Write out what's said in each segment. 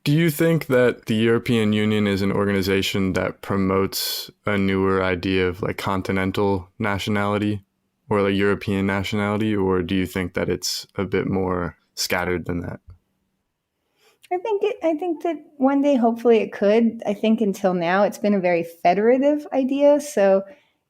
Do you think that the European Union is an organization that promotes a newer idea of like continental nationality or like European nationality, or do you think that it's a bit more scattered than that? I think that one day, hopefully it could. I think until now, it's been a very federative idea. So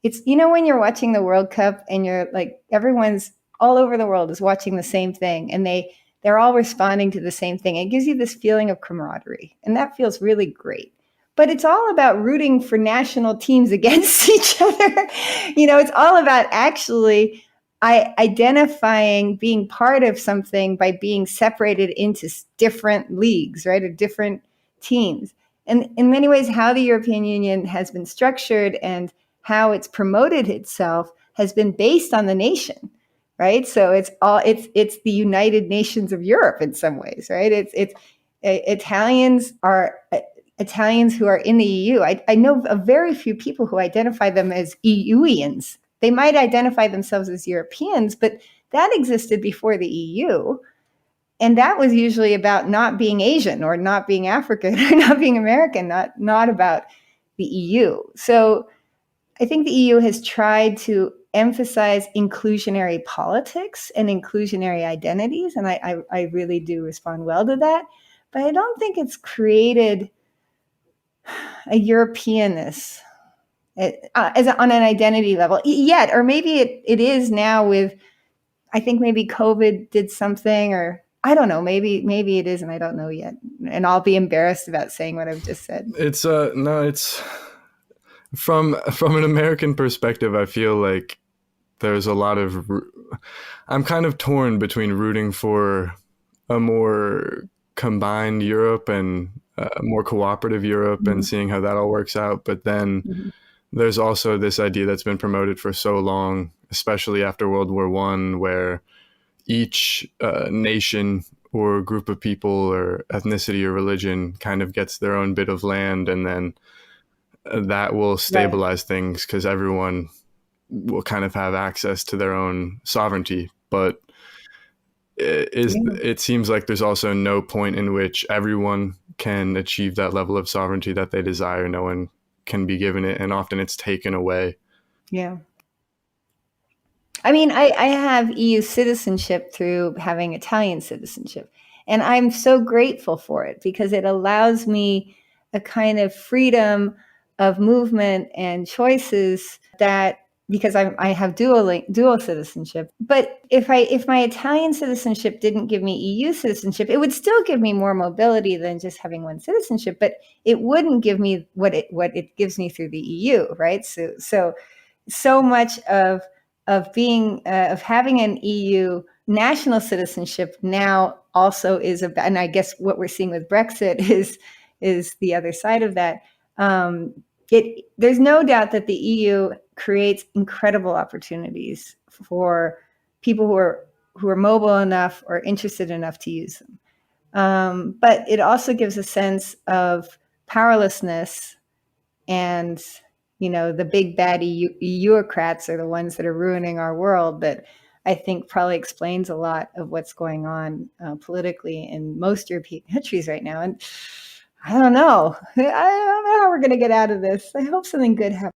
it's, when you're watching the World Cup and you're like, everyone's all over the world is watching the same thing and they're all responding to the same thing. It gives you this feeling of camaraderie and that feels really great. But it's all about rooting for national teams against each other. It's all about actually identifying being part of something by being separated into different leagues, right, or different teams. And in many ways, how the European Union has been structured and how it's promoted itself has been based on the nation, right? So it's the United Nations of Europe in some ways, right? Italians who are in the EU. I know of very few people who identify them as EUians. They might identify themselves as Europeans, but that existed before the EU. And that was usually about not being Asian or not being African or not being American, not about the EU. So I think the EU has tried to emphasize inclusionary politics and inclusionary identities, and I really do respond well to that. But I don't think it's created a Europeanness on an identity level yet, or maybe it is now with, I think maybe COVID did something, or I don't know, maybe it is, and I don't know yet, and I'll be embarrassed about saying what I've just said. It's from an American perspective, I feel like there's a lot of, I'm kind of torn between rooting for a more combined Europe and a more cooperative Europe, mm-hmm. and seeing how that all works out. But then mm-hmm. there's also this idea that's been promoted for so long, especially after World War I, where each nation or group of people or ethnicity or religion kind of gets their own bit of land, and then that will stabilize right. things because everyone will kind of have access to their own sovereignty. But it seems like there's also no point in which everyone can achieve that level of sovereignty that they desire. No one can be given it, and often it's taken away. Yeah. I mean, I have EU citizenship through having Italian citizenship, and I'm so grateful for it because it allows me a kind of freedom of movement and choices that, because I have dual citizenship. But if my Italian citizenship didn't give me EU citizenship, it would still give me more mobility than just having one citizenship, but it wouldn't give me what it gives me through the EU, right? So much of having an EU national citizenship now also is about, and I guess what we're seeing with Brexit is the other side of that. There's no doubt that the EU creates incredible opportunities for people who are mobile enough or interested enough to use them. But it also gives a sense of powerlessness, and the big bad bureaucrats are the ones that are ruining our world. That I think probably explains a lot of what's going on politically in most European countries right now. And I don't know how we're going to get out of this. I hope something good happens.